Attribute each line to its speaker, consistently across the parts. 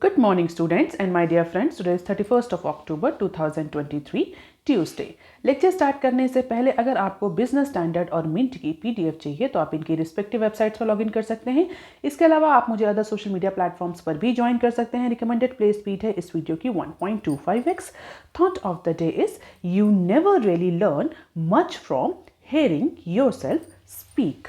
Speaker 1: Good morning students and my dear friends, today is 31st of October 2023 Tuesday. Lecture start करने से पहले अगर आपको बिजनेस स्टैंडर्ड और मिंट की पीडीएफ चाहिए तो आप इनकी रिस्पेक्टिव वेबसाइट्स पर लॉगिन कर सकते हैं। इसके अलावा आप मुझे अदर सोशल मीडिया प्लेटफॉर्म्स पर भी ज्वाइन कर सकते हैं। रिकमेंडेड प्ले स्पीड है इस वीडियो की 1.25x। Thought of the day is you never really learn much from hearing yourself speak.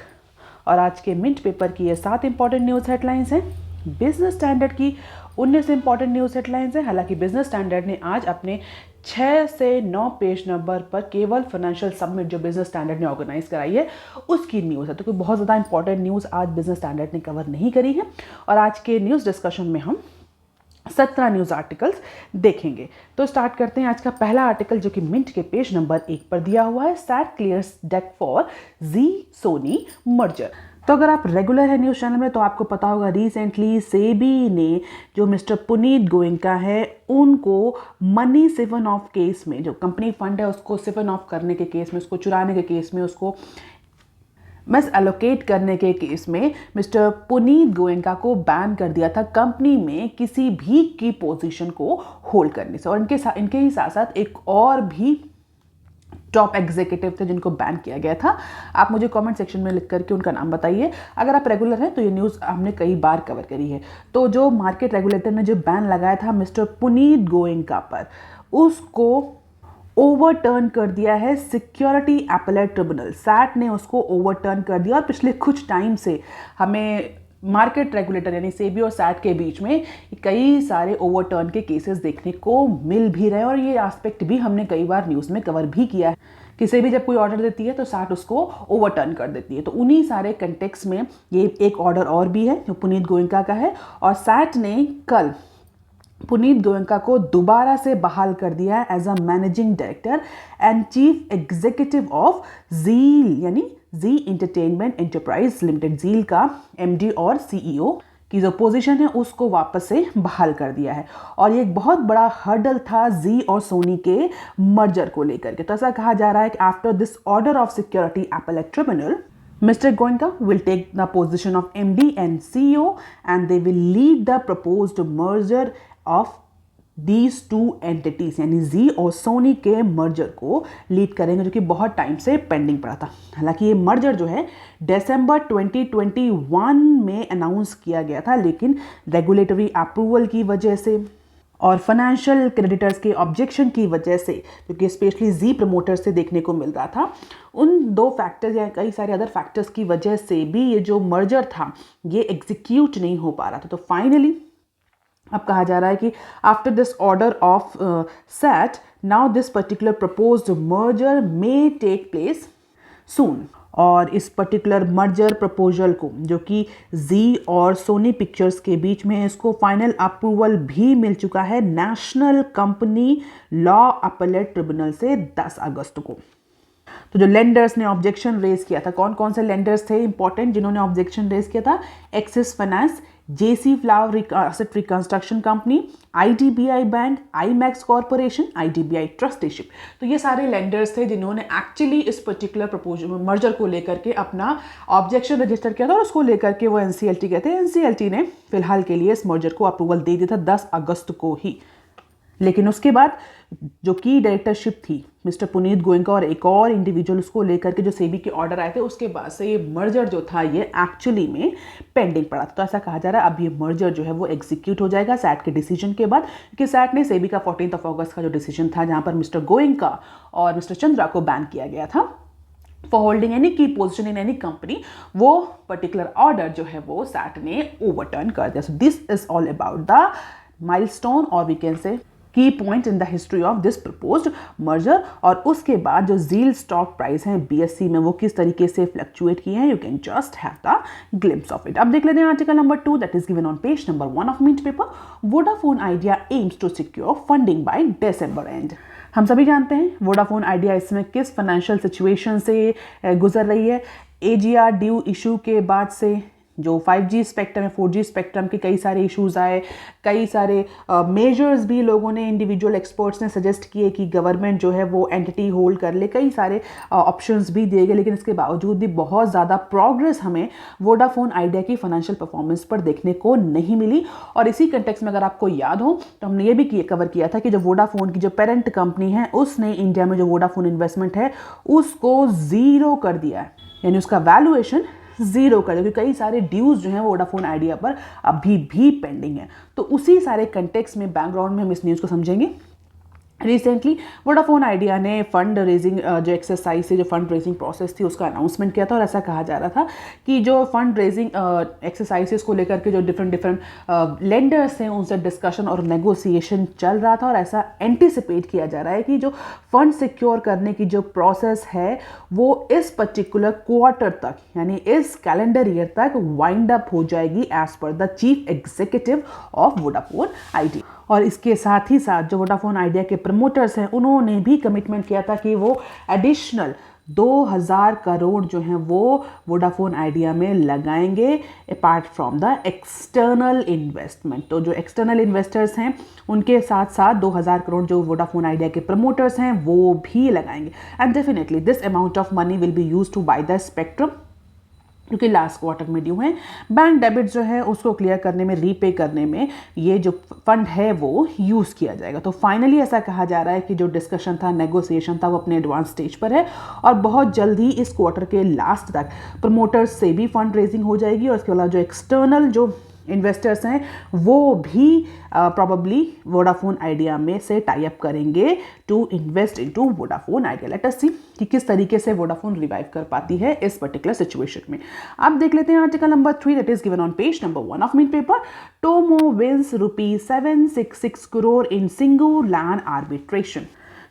Speaker 1: और आज के मिंट पेपर की ये 7 इंपॉर्टेंट न्यूज़ हेडलाइंस हैं। बिजनेस स्टैंडर्ड की 19 इंपॉर्टेंट न्यूज़ हेडलाइंस हैं। हालांकि बिजनेस स्टैंडर्ड ने आज अपने 6 से 9 पेज नंबर पर केवल फाइनेंशियल समिट जो बिजनेस स्टैंडर्ड ने ऑर्गेनाइज कराई है उसकी न्यूज़ है, तो कोई बहुत ज़्यादा इंपॉर्टेंट न्यूज़ आज बिजनेस स्टैंडर्ड ने कवर नहीं करी है। और आज के न्यूज़ डिस्कशन में हम 17 न्यूज़ आर्टिकल्स देखेंगे। तो स्टार्ट करते हैं। आज का पहला आर्टिकल जो कि मिंट के पेज नंबर 1 पर दिया हुआ है, SAT clears deck for Zee Sony merger. तो अगर आप रेगुलर है न्यूज़ चैनल में तो आपको पता होगा रिसेंटली सेबी ने जो मिस्टर पुनीत गोयनका है उनको मनी सिवन ऑफ केस में, जो कंपनी फंड है उसको सिवन ऑफ करने के केस में, उसको चुराने के केस में, उसको मिस एलोकेट करने के केस में मिस्टर पुनीत गोयनका को बैन कर दिया था कंपनी में किसी भी की पोजीशन को होल्ड करने से। और इनके ही साथ साथ एक और भी टॉप एग्जीक्यूटिव थे जिनको बैन किया गया था। आप मुझे कमेंट सेक्शन में लिख करके उनका नाम बताइए। अगर आप रेगुलर हैं तो ये न्यूज़ हमने कई बार कवर करी है। तो जो मार्केट रेगुलेटर ने जो बैन लगाया था मिस्टर पुनीत गोयनका पर, उसको ओवरटर्न कर दिया है सिक्योरिटी अपीलेट ट्रिब्यूनल। सैट ने उसको ओवरटर्न कर दिया और पिछले कुछ टाइम से हमें मार्केट रेगुलेटर यानी सेबी और सैट के बीच में कई सारे ओवरटर्न के केसेस देखने को मिल भी रहे हैं। और ये एस्पेक्ट भी हमने कई बार न्यूज़ में कवर भी किया है कि सेबी जब कोई ऑर्डर देती है तो सैट उसको ओवरटर्न कर देती है। तो उन्हीं सारे कंटेक्स्ट में ये एक ऑर्डर और भी है जो पुनीत गोयनका का है। और सैट ने कल पुनीत गोयनका को दोबारा से बहाल कर दिया है as a managing director and chief executive of Zeel यानी Zee entertainment enterprise limited. Zeel का एमडी और सीईओ की जो पोजीशन है उसको वापस से बहाल कर दिया है। और ये एक बहुत बड़ा हर्डल था जी और सोनी के मर्जर को लेकर के। तो ऐसा कहा जा रहा है कि after this order of security appellate tribunal, Mr. Goenka will take the position of MD and CEO and they will lead the proposed merger of these two entities यानी जी और सोनी के मर्जर को लीड करेंगे, जो कि बहुत टाइम से pending पड़ा था। हालांकि ये मर्जर जो है दिसंबर 2021 में अनाउंस किया गया था, लेकिन रेगुलेटरी अप्रूवल की वजह से और फाइनेंशियल क्रेडिटर्स के ऑब्जेक्शन की वजह से, क्योंकि स्पेशली जी प्रमोटर से देखने को मिल रहा था, उन 2 फैक्टर्स या कई सारे अदर फैक्टर्स की वजह से भी ये जो मर्जर था ये एग्जीक्यूट नहीं हो पा रहा था। तो फाइनली अब कहा जा रहा है कि after this order of SAT now this particular proposed merger may take place soon. और इस पर्टिकुलर मर्जर प्रपोजल को, जो कि जी और सोनी पिक्चर्स के बीच में, इसको फाइनल अप्रूवल भी मिल चुका है national company law appellate tribunal से 10 अगस्त को। तो जो लेंडर्स ने ऑब्जेक्शन रेज किया था, कौन कौन से लेंडर्स थे इंपॉर्टेंट जिन्होंने ऑब्जेक्शन रेज किया था? Axis finance, JC flower asset reconstruction company, IDBI bank, IMAX corporation, IDBI trusteeship. तो ये सारे लेंडर्स थे जिन्होंने एक्चुअली इस पर्टिकुलर प्रपोजल मर्जर को लेकर के अपना ऑब्जेक्शन रजिस्टर किया था और उसको लेकर के वो एनसीएलटी कहते हैं। एनसीएलटी ने फिलहाल के लिए इस मर्जर को अप्रूवल दे दिया था 10 अगस्त को ही। लेकिन उसके बाद जो की डायरेक्टरशिप थी मिस्टर पुनीत गोयनका और एक और इंडिविजुअल, उसको लेकर के जो सेबी के ऑर्डर आए थे उसके बाद से ये मर्जर जो था ये एक्चुअली में पेंडिंग पड़ा था। तो ऐसा कहा जा रहा है अब ये मर्जर जो है वो एग्जीक्यूट हो जाएगा सैट के डिसीजन के बाद, क्योंकि सैट ने सेबी का 14 अगस्त का जो डिसीजन था जहाँ पर मिस्टर गोयनका और मिस्टर चंद्रा को बैन किया गया था फॉर होल्डिंग एनी की पोजीशन इन एनी कंपनी, वो पर्टिकुलर ऑर्डर जो है वो सैट ने ओवरटर्न कर दिया। So this is all about the milestone और वी कैन से की point in the history of this proposed merger. और उसके बाद जो जील स्टॉक प्राइस हैं बीएससी में वो किस तरीके से फ्लक्चुएट किए हैं, you can just have the glimpse of it. अब देख लेते हैं article number 2 that is given on page number 1 of Mint paper. Vodafone Idea aims to secure funding by December end. हम सभी जानते हैं वोडाफोन आइडिया इसमें किस फाइनेंशियल सिचुएशन से गुजर रही है। एजीआर ड्यू इशू के बाद से जो 5G स्पेक्ट्रम है, 4G स्पेक्ट्रम के कई सारे इश्यूज आए, कई सारे मेजर्स भी लोगों ने, इंडिविजुअल एक्सपर्ट्स ने सजेस्ट किए कि गवर्नमेंट जो है वो एंटिटी होल्ड कर ले, कई सारे ऑप्शंस भी दिए गए, लेकिन इसके बावजूद भी बहुत ज़्यादा प्रोग्रेस हमें वोडाफोन आइडिया की फाइनेंशियल परफॉर्मेंस पर देखने को नहीं मिली। और इसी कंटेक्स्ट में अगर आपको याद हो तो हमने ये भी कवर किया था कि जो वोडाफोन की जो पेरेंट कंपनी है उसने इंडिया में जो वोडाफोन इन्वेस्टमेंट है उसको ज़ीरो कर दिया है, यानी उसका वैल्यूएशन ज़ीरो कर दिया, क्योंकि कई सारे ड्यूज जो हैं वोडाफोन आइडिया पर अभी भी पेंडिंग है। तो उसी सारे कंटेक्स्ट में बैकग्राउंड में हम इस न्यूज़ को समझेंगे। रिसेंटली वोडाफोन आइडिया ने फंड रेजिंग जो एक्सरसाइज से जो फंड रेजिंग प्रोसेस थी उसका अनाउंसमेंट किया था, और ऐसा कहा जा रहा था कि जो फंड रेजिंग एक्सरसाइजेस को लेकर के जो डिफरेंट लेंडर्स हैं उनसे डिस्कशन और नेगोशिएशन चल रहा था, और ऐसा एंटिसिपेट किया जा रहा है कि जो फंड सिक्योर करने की जो प्रोसेस है वो इस पर्टिकुलर क्वार्टर तक, यानी इस कैलेंडर ईयर तक वाइंड अप हो जाएगी as per the chief executive of Vodafone Idea. और इसके साथ ही साथ जो वोडाफोन आइडिया के प्रमोटर्स हैं उन्होंने भी कमिटमेंट किया था कि वो एडिशनल 2000 करोड़ जो हैं वो वोडाफोन आइडिया में लगाएंगे apart from the external investment. तो जो एक्सटर्नल इन्वेस्टर्स हैं उनके साथ साथ 2000 करोड़ जो वोडाफोन आइडिया के प्रमोटर्स हैं वो भी लगाएंगे। And definitely this amount of money will be used to buy the spectrum, क्योंकि लास्ट क्वार्टर में ड्यू है। बैंक डेबिट जो है उसको क्लियर करने में, रीपे करने में ये जो फंड है वो यूज़ किया जाएगा। तो फाइनली ऐसा कहा जा रहा है कि जो डिस्कशन था, नेगोशिएशन था, वो अपने एडवांस स्टेज पर है, और बहुत जल्द ही इस क्वार्टर के लास्ट तक प्रमोटर्स से भी फंड रेजिंग हो जाएगी, और इसके अलावा जो एक्सटर्नल जो इन्वेस्टर्स हैं वो भी प्रॉबेबली वोडाफोन आइडिया में से टाई अप करेंगे to invest into Vodafone Idea. Let us see कि किस तरीके से वोडाफोन रिवाइव कर पाती है इस पर्टिकुलर सिचुएशन में। अब देख लेते हैं article number 3 that is given on page number 1 of Mint paper. TaMo wins ₹766 crore in Singuland arbitration।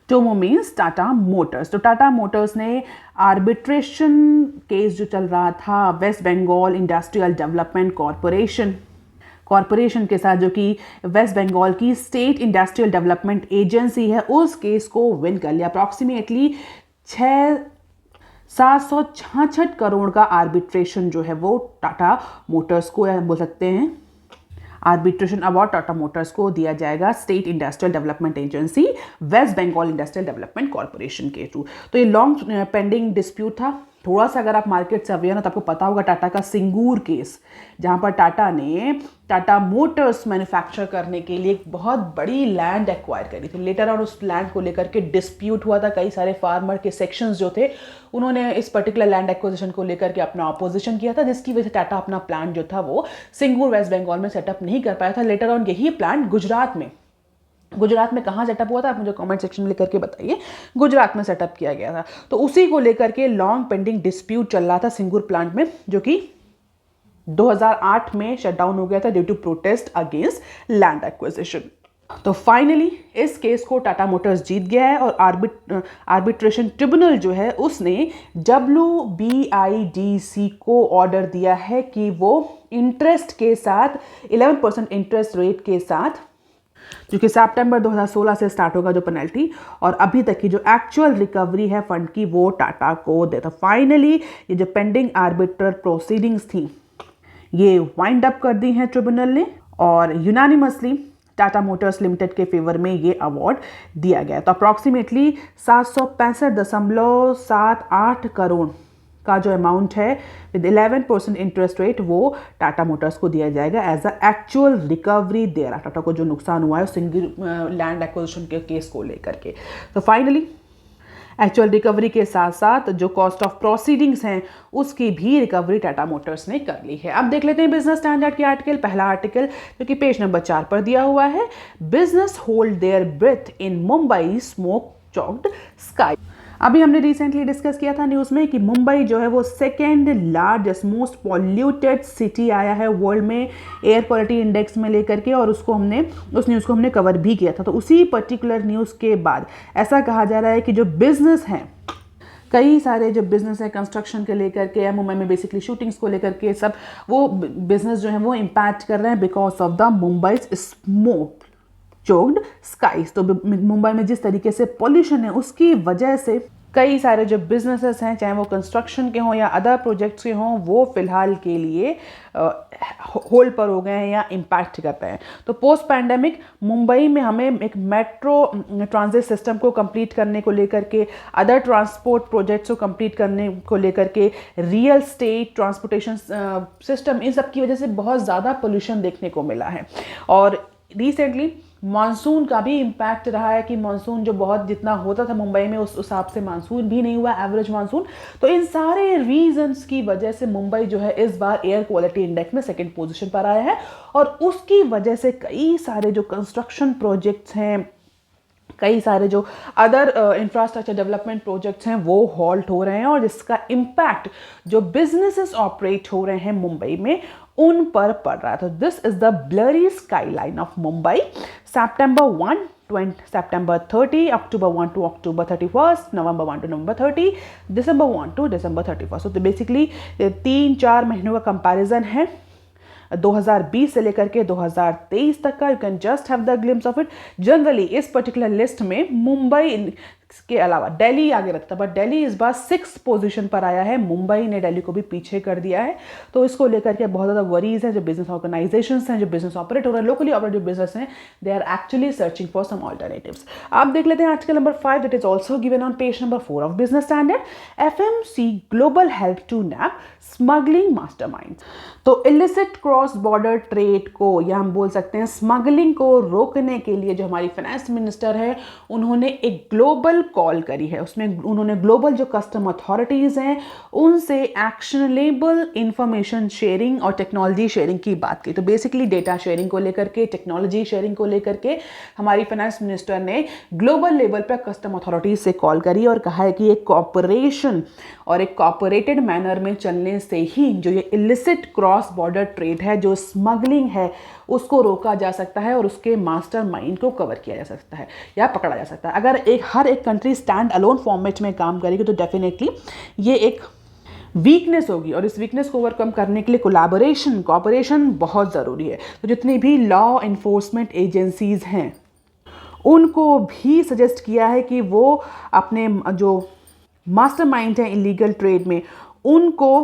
Speaker 1: TaMo means Tata Motors. तो टाटा मोटर्स ने आर्बिट्रेशन केस जो चल रहा था West Bengal Industrial Development Corporation के साथ, जो कि वेस्ट बंगाल की स्टेट इंडस्ट्रियल डेवलपमेंट एजेंसी है, उस केस को विन कर लिया। अप्रॉक्सीमेटली 766 करोड़ का आर्बिट्रेशन जो है वो टाटा मोटर्स को, या बोल सकते हैं आर्बिट्रेशन अवार्ड टाटा मोटर्स को दिया जाएगा State Industrial Development Agency West Bengal Industrial Development Corporation के थ्रू। तो ये लॉन्ग पेंडिंग डिस्प्यूट था। थोड़ा सा अगर आप मार्केट से अवेयर हो तो आपको पता होगा टाटा का सिंगूर केस, जहां पर टाटा ने टाटा मोटर्स मैन्युफैक्चर करने के लिए एक बहुत बड़ी लैंड एक्वायर करी थी। लेटर ऑन उस लैंड को लेकर के डिस्प्यूट हुआ था, कई सारे फार्मर के सेक्शंस जो थे उन्होंने इस पर्टिकुलर लैंड एक्विजिशन को लेकर के अपना अपोजिशन किया था, जिसकी वजह से टाटा अपना प्लांट जो था वो सिंगूर वेस्ट बंगाल में सेटअप नहीं कर पाया था। लेटर ऑन यही प्लांट गुजरात में कहाँ सेटअप हुआ था आप मुझे कमेंट सेक्शन में लिख करके बताइए। गुजरात में सेटअप किया गया था। तो उसी को लेकर के लॉन्ग पेंडिंग डिस्प्यूट चल रहा था सिंगूर प्लांट में, जो कि 2008 में शट डाउन हो गया था due to protest against land acquisition. तो फाइनली इस केस को टाटा मोटर्स जीत गया है, और आर्बिट्रेशन ट्रिब्यूनल जो है उसने WBIDC को ऑर्डर दिया है कि वो इंटरेस्ट के साथ 11% इंटरेस्ट रेट के साथ, जो कि सितंबर 2016 से स्टार्ट होगा जो पेनल्टी, और अभी तक की जो एक्चुअल रिकवरी है फंड की वो टाटा को देता। फाइनली ये जो पेंडिंग आर्बिट्रल प्रोसीडिंग्स थी ये वाइंड अप कर दी हैं ट्रिब्यूनल ने, और यूनानिमसली टाटा मोटर्स लिमिटेड के फेवर में ये अवार्ड दिया गया। तो अप्रॉक्सीमेटली 765.78 करोड़ का जो अमाउंट है विद 11% इंटरेस्ट रेट वो टाटा मोटर्स को दिया जाएगा as a actual recovery there Tata को जो नुकसान हुआ है सिंगल लैंड एक्विजिशन के केस को लेकर के। तो फाइनली एक्चुअल रिकवरी के साथ साथ जो कॉस्ट ऑफ प्रोसीडिंग्स हैं उसकी भी रिकवरी टाटा मोटर्स ने कर ली है। अब देख लेते हैं बिजनेस स्टैंडर्ड के आर्टिकल, पहला आर्टिकल जो कि पेज नंबर 4 पर दिया हुआ है। Business hold their breath in Mumbai smoke choked sky. अभी हमने रिसेंटली डिस्कस किया था न्यूज़ में कि मुंबई जो है वो second largest most polluted city आया है वर्ल्ड में एयर क्वालिटी इंडेक्स में लेकर के, और उस न्यूज़ को हमने कवर भी किया था। तो उसी पर्टिकुलर न्यूज़ के बाद ऐसा कहा जा रहा है कि जो बिजनेस हैं, कई सारे जो बिजनेस है कंस्ट्रक्शन के लेकर के या मुंबई में बेसिकली शूटिंग्स को लेकर के सब वो बिजनेस जो है वो इम्पैक्ट कर रहे हैं because of the Mumbai smoke choked skies. तो मुंबई में जिस तरीके से पॉल्यूशन है उसकी वजह से कई सारे जो बिजनेसेस हैं, चाहे वो कंस्ट्रक्शन के हों या अदर प्रोजेक्ट्स के हों, वो फिलहाल के लिए होल्ड पर हो गए हैं या इम्पैक्ट कर रहे हैं। तो पोस्ट पैंडेमिक मुंबई में हमें एक मेट्रो ट्रांजिट सिस्टम को कंप्लीट करने को लेकर के, अदर ट्रांसपोर्ट प्रोजेक्ट्स को कंप्लीट करने को लेकर के, रियल स्टेट ट्रांसपोर्टेशन सिस्टम, इन सब की वजह से बहुत ज़्यादा पोल्यूशन देखने को मिला है। और रिसेंटली मानसून का भी इम्पैक्ट रहा है कि मानसून जो बहुत जितना होता था मुंबई में उस हिसाब से मानसून भी नहीं हुआ, एवरेज मानसून। तो इन सारे रीजंस की वजह से मुंबई जो है इस बार एयर क्वालिटी इंडेक्स में सेकंड पोजीशन पर आया है, और उसकी वजह से कई सारे जो कंस्ट्रक्शन प्रोजेक्ट्स हैं, कई सारे जो अदर इंफ्रास्ट्रक्चर डेवलपमेंट प्रोजेक्ट्स हैं वो हॉल्ट हो रहे हैं, और जिसका इम्पैक्ट जो बिजनेसेस ऑपरेट हो रहे हैं मुंबई में उन पर पड़ रहा है। तो this is the blurry skyline of Mumbai, September 1 September 30, October 1 to October 31st, November 1 to November 30, December 1 to December 31st। तो बेसिकली 3-4 महीनों का कंपैरिजन है 2020 से लेकर के 2023 तक का। You can just have the glimpse of it. Generally इस पर्टिकुलर लिस्ट में मुंबई के अलावा दिल्ली आगे रखता, बट दिल्ली इस बार 6th पोजीशन पर आया है। मुंबई ने दिल्ली को भी पीछे कर दिया है। तो इसको लेकर के बहुत ज़्यादा वरीज है। जो बिजनेस ऑर्गेनाइजेशंस हैं, जो बिजनेस ऑपरेट हो रहे हैं, लोकली ऑपरेटिव बिजनेस हैं, they are actually searching for some alternatives. आप देख लेते हैं article number 5 that is also given on page number 4 of Business Standard. FMC global help to nab smuggling mastermind. तो illicit cross border trade को, या हम बोल सकते हैं स्मगलिंग को रोकने के लिए जो हमारी फाइनेंस मिनिस्टर है उन्होंने एक ग्लोबल कॉल करी है। उसमें उन्होंने ग्लोबल जो कस्टम अथॉरिटीज़ हैं उनसे एक्शनेबल इंफॉर्मेशन शेयरिंग और टेक्नोलॉजी शेयरिंग की बात की। तो बेसिकली डेटा शेयरिंग को लेकर के, टेक्नोलॉजी शेयरिंग को लेकर के हमारी फाइनेंस मिनिस्टर ने ग्लोबल लेवल पर कस्टम अथॉरिटीज से कॉल करी और कहा है कि एक कॉपरेशन और एक कॉपरेटेड मैनर में चलने से ही जो ये इलिसिट क्रॉस बॉर्डर ट्रेड है, जो स्मगलिंग है, उसको रोका जा सकता है और उसके मास्टरमाइंड को कवर किया जा सकता है या पकड़ा जा सकता है। अगर हर एक कंट्री स्टैंड अलोन फॉर्मेट में काम करेगी तो डेफिनेटली ये एक वीकनेस होगी, और इस वीकनेस को ओवरकम करने के लिए कोलैबोरेशन, कॉपरेशन बहुत ज़रूरी है। तो जितनी भी लॉ इन्फोर्समेंट एजेंसीज़ हैं उनको भी सजेस्ट किया है कि वो अपने जो मास्टरमाइंड हैं इलीगल ट्रेड में उनको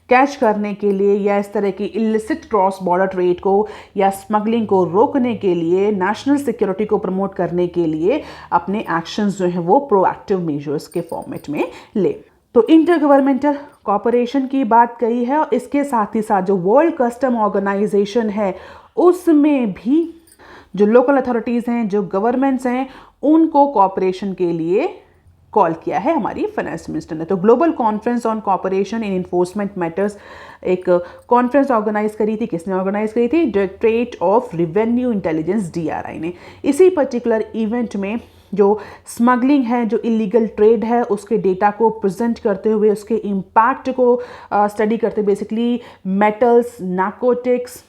Speaker 1: कैच करने के लिए या इस तरह की इलिसिट क्रॉस बॉर्डर ट्रेड को या स्मगलिंग को रोकने के लिए, नेशनल सिक्योरिटी को प्रमोट करने के लिए अपने एक्शंस जो हैं वो प्रोएक्टिव मेजर्स के फॉर्मेट में ले। तो इंटर गवर्नमेंटल कॉपरेशन की बात कही है, और इसके साथ ही साथ जो वर्ल्ड कस्टम ऑर्गेनाइजेशन है उसमें भी जो लोकल अथॉरिटीज़ हैं, जो गवर्नमेंट्स हैं, उनको कॉपरेशन के लिए कॉल किया है हमारी फाइनेंस मिनिस्टर ने। तो global conference on cooperation in enforcement matters एक कॉन्फ्रेंस ऑर्गेनाइज करी थी। किसने ऑर्गेनाइज करी थी? Directorate of revenue intelligence DRI ने। इसी पर्टिकुलर इवेंट में जो स्मगलिंग है, जो इलीगल ट्रेड है, उसके डेटा को प्रेजेंट करते हुए, उसके इम्पैक्ट को स्टडी करते, बेसिकली मेटल्स, नार्कोटिक्स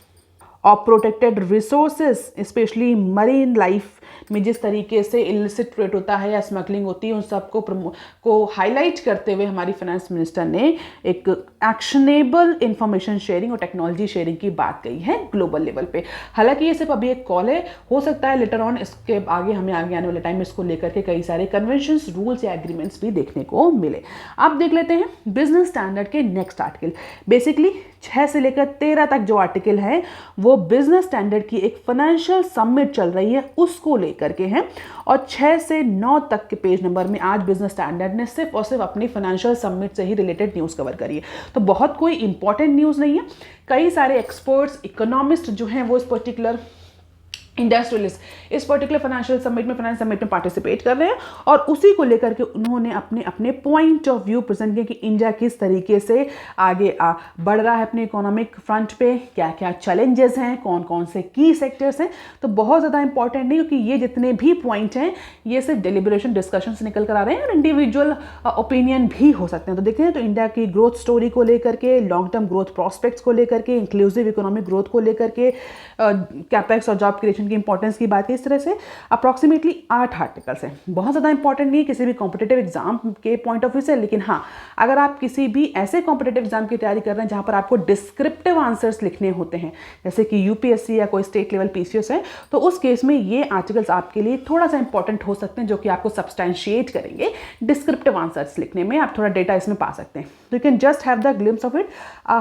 Speaker 1: और protected resources, specially marine life में जिस तरीके से इलिसिट ट्रेड होता है या स्मगलिंग होती है, उन सबको को हाईलाइट करते हुए हमारी फाइनेंस मिनिस्टर ने एक एक्शनेबल इंफॉर्मेशन शेयरिंग और टेक्नोलॉजी शेयरिंग की बात कही है ग्लोबल लेवल पे। हालांकि ये सिर्फ अभी एक कॉल है, हो सकता है लेटर ऑन इसके आगे हमें आगे आने वाले टाइम में इसको लेकर के कई सारे कन्वेंशंस, रूल्स या एग्रीमेंट्स भी देखने को मिले। आप देख लेते हैं बिजनेस स्टैंडर्ड के नेक्स्ट आर्टिकल। बेसिकली 6 से लेकर 13 तक जो आर्टिकल है वो बिजनेस स्टैंडर्ड की एक फाइनेंशियल समिट चल रही है उसको लेकर के हैं, और 6 से 9 तक के पेज नंबर में आज बिजनेस स्टैंडर्ड ने सिर्फ और सिर्फ अपनी फाइनेंशियल समिट से ही रिलेटेड न्यूज़ कवर करी है। तो बहुत कोई इंपॉर्टेंट न्यूज़ नहीं है। कई सारे एक्सपर्ट्स, इकोनॉमिस्ट जो हैं वो इस पर्टिकुलर इंडस्ट्रियलिस्ट इस पर्टिकुलर फाइनेंशियल समिट में, फाइनेंस समिट में पार्टिसिपेट कर रहे हैं, और उसी को लेकर के उन्होंने अपने अपने पॉइंट ऑफ व्यू प्रेजेंट किया कि इंडिया किस तरीके से आगे बढ़ रहा है अपने इकोनॉमिक फ्रंट पे, क्या क्या चैलेंजेस हैं, कौन कौन से की सेक्टर्स हैं। तो बहुत ज़्यादा इंपॉर्टेंट नहीं, क्योंकि ये जितने भी पॉइंट हैं ये सिर्फ डेलिब्रेशन डिस्कशन से निकल कर आ रहे हैं और इंडिविजुअल ओपिनियन भी हो सकते हैं। तो देखते हैं तो इंडिया की ग्रोथ स्टोरी को लेकर के, लॉन्ग टर्म ग्रोथ प्रॉस्पेक्ट्स को लेकर के, इंक्लूसिव इकोनॉमिक ग्रोथ को लेकर के, कैपेक्स और जॉब क्रिएशन की की इंपॉर्टेंस की बात की इस तरह से अप्रॉक्सीमेटली 8 आर्टिकल्स हैं। बहुत ज़्यादा इंपॉर्टेंट नहीं है किसी भी कॉम्पिटेटिव एग्जाम के पॉइंट ऑफ व्यू से, लेकिन हाँ, अगर आप किसी भी ऐसे कॉम्पिटेटिव एग्जाम की तैयारी कर रहे हैं जहाँ पर आपको डिस्क्रिप्टिव आंसर्स लिखने होते हैं, जैसे कि यूपीएससी या कोई स्टेट लेवल पीसीएस है, तो उस केस में ये आर्टिकल्स आपके लिए थोड़ा सा इंपॉर्टेंट हो सकते हैं, जो कि आपको सब्सटैंशिएट करेंगे डिस्क्रिप्टिव आंसर्स लिखने में। आप थोड़ा डेटा इसमें पा सकते हैं, तो you can just have the glimpse of it.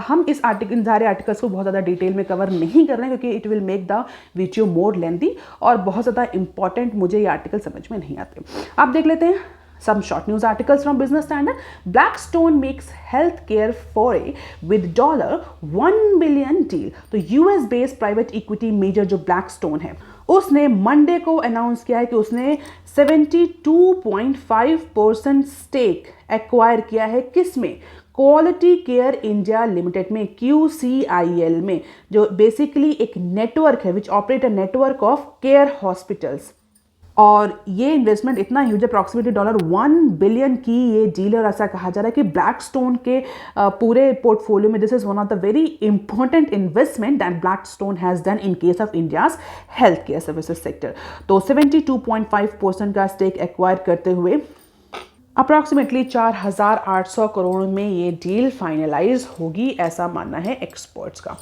Speaker 1: हम इस इन सारे आर्टिकल्स को बहुत ज़्यादा डिटेल में कवर नहीं कर रहे हैं, क्योंकि it will make the video more lengthy और बहुत ज़्यादा इंपॉर्टेंट मुझे ये आर्टिकल समझ में नहीं आते। आप देख लेते हैं some short news articles from Business Standard. Blackstone makes healthcare foray with $1 billion deal. तो US based private equity major जो Blackstone है, उसने मंडे को अनाउंस किया है कि उसने 72.5% स्टेक एक्वायर किया है। किसमें? क्वालिटी केयर इंडिया लिमिटेड में, QCIL में, जो बेसिकली एक नेटवर्क है which operate a network of care hospitals. और ये इन्वेस्टमेंट इतना ह्यूज, अप्रॉक्सीमेटली $1 बिलियन की ये डील है। और ऐसा कहा जा रहा है कि ब्लैकस्टोन के पूरे पोर्टफोलियो में this is one of the very important investment that Blackstone has done in case of India's health care services sector. तो 72.5% का स्टेक एक्वायर करते हुए अप्रॉक्सीमेटली 4,800 करोड़ में ये डील फाइनलाइज होगी, ऐसा मानना है एक्सपर्ट्स का।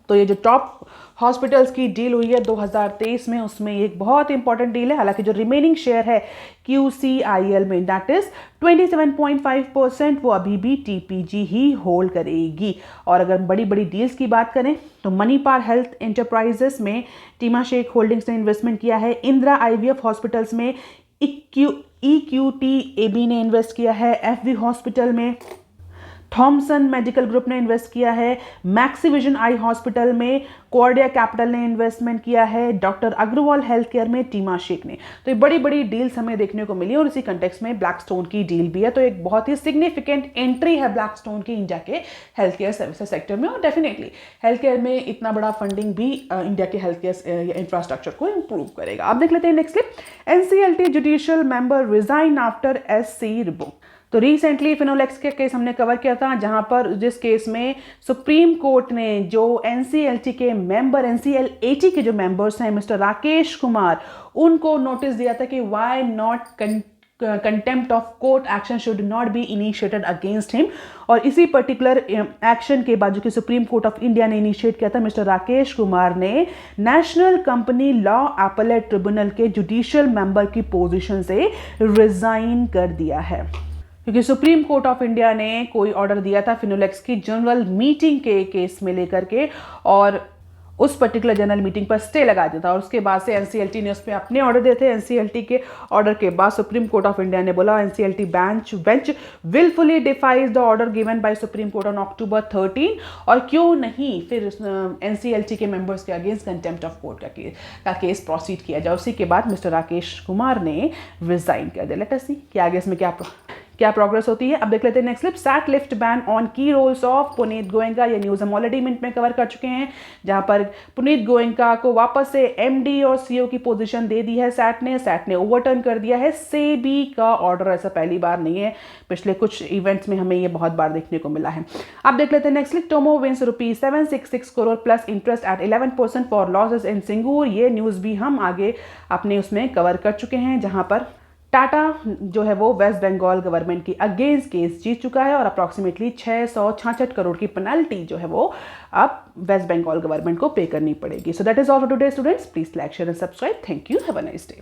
Speaker 1: तो ये जो टॉप हॉस्पिटल्स की डील हुई है 2023 में, उसमें एक बहुत इंपॉर्टेंट डील है। हालांकि जो रिमेनिंग शेयर है QCIL में, दैट इज 27.5%, वो अभी भी TPG ही होल्ड करेगी। और अगर बड़ी बड़ी डील्स की बात करें तो मणिपाल हेल्थ एंटरप्राइजेस में टीमा शेख होल्डिंग्स ने इन्वेस्टमेंट किया है। इंदिरा IVF हॉस्पिटल्स में EQT AB ने इन्वेस्ट किया है। FV हॉस्पिटल में थॉमसन मेडिकल ग्रुप ने इन्वेस्ट किया है। मैक्सिविजन आई हॉस्पिटल में कॉर्डिया कैपिटल ने इन्वेस्टमेंट किया है। डॉक्टर अग्रवाल हेल्थ केयर में टीमा शेख ने। तो ये बड़ी बड़ी डील्स हमें देखने को मिली और इसी कंटेक्स्ट में ब्लैकस्टोन की डील भी है। तो एक बहुत ही सिग्निफिकेंट एंट्री है ब्लैकस्टोन की इंडिया के हेल्थ केयर सर्विसेज सेक्टर में। और डेफिनेटली हेल्थ केयर में इतना बड़ा फंडिंग भी इंडिया के हेल्थ केयर इंफ्रास्ट्रक्चर को इंप्रूव करेगा। आप देख लेते हैं next clip. NCLT judicial member resign after SC revoke. तो रिसेंटली फिनोलेक्स के केस हमने कवर किया था, जहां पर जिस केस में सुप्रीम कोर्ट ने जो NCLT के मेंबर, NCLAT के जो मेंबर्स हैं मिस्टर राकेश कुमार, उनको नोटिस दिया था कि why not contempt of court action should not be initiated against him. और इसी पर्टिकुलर एक्शन के बाद जो कि सुप्रीम कोर्ट ऑफ इंडिया ने इनिशिएट किया था, मिस्टर राकेश कुमार ने national company law appellate tribunal के जुडिशियल मेंबर की पोजीशन से रिजाइन कर दिया है, क्योंकि सुप्रीम कोर्ट ऑफ इंडिया ने कोई ऑर्डर दिया था फिनोलेक्स की जनरल मीटिंग के केस में लेकर के, और उस पर्टिकुलर जनरल मीटिंग पर स्टे लगा दिया था। और उसके बाद से NCLT ने उस पर अपने ऑर्डर दिए थे। NCLT के ऑर्डर के बाद सुप्रीम कोर्ट ऑफ इंडिया ने बोला NCLT bench wilfully defies the order given by supreme court on October 13, और क्यों नहीं फिर NCLT के मेंबर्स के अगेंस्ट कंटेम्प्ट ऑफ कोर्ट का केस प्रोसीड किया जाए। उसी के बाद मिस्टर राकेश कुमार ने रिजाइन कर दिया। लेट अस सी कि आगे इसमें क्या प्रोग्रेस होती है। अब देख लेते हैं next clip. SAT lift ban on key roles of Puneet Goenka. ये न्यूज़ हम ऑलरेडी मिनट में कवर कर चुके हैं, जहां पर पुनीत गोयनका को वापस से MD और CEO की पोजीशन दे दी है सैट ने ओवरटर्न कर दिया है सेबी का ऑर्डर। ऐसा पहली बार नहीं है, पिछले कुछ इवेंट्स में हमें ये बहुत बार देखने को मिला है। अब देख लेते हैं next clip. TaMo wins ₹766 crore plus interest at 11% for losses in Singur. ये न्यूज़ भी हम आगे अपने उसमें कवर कर चुके हैं, जहां पर टाटा जो है वो वेस्ट बंगाल गवर्नमेंट की अगेंस्ट केस जीत चुका है और अप्रॉक्सीमेटली 666 करोड़ की पेनल्टी जो है वो अब वेस्ट बंगाल गवर्नमेंट को पे करनी पड़ेगी। So that is all for today students. Please like share and subscribe. Thank you. Have a nice day.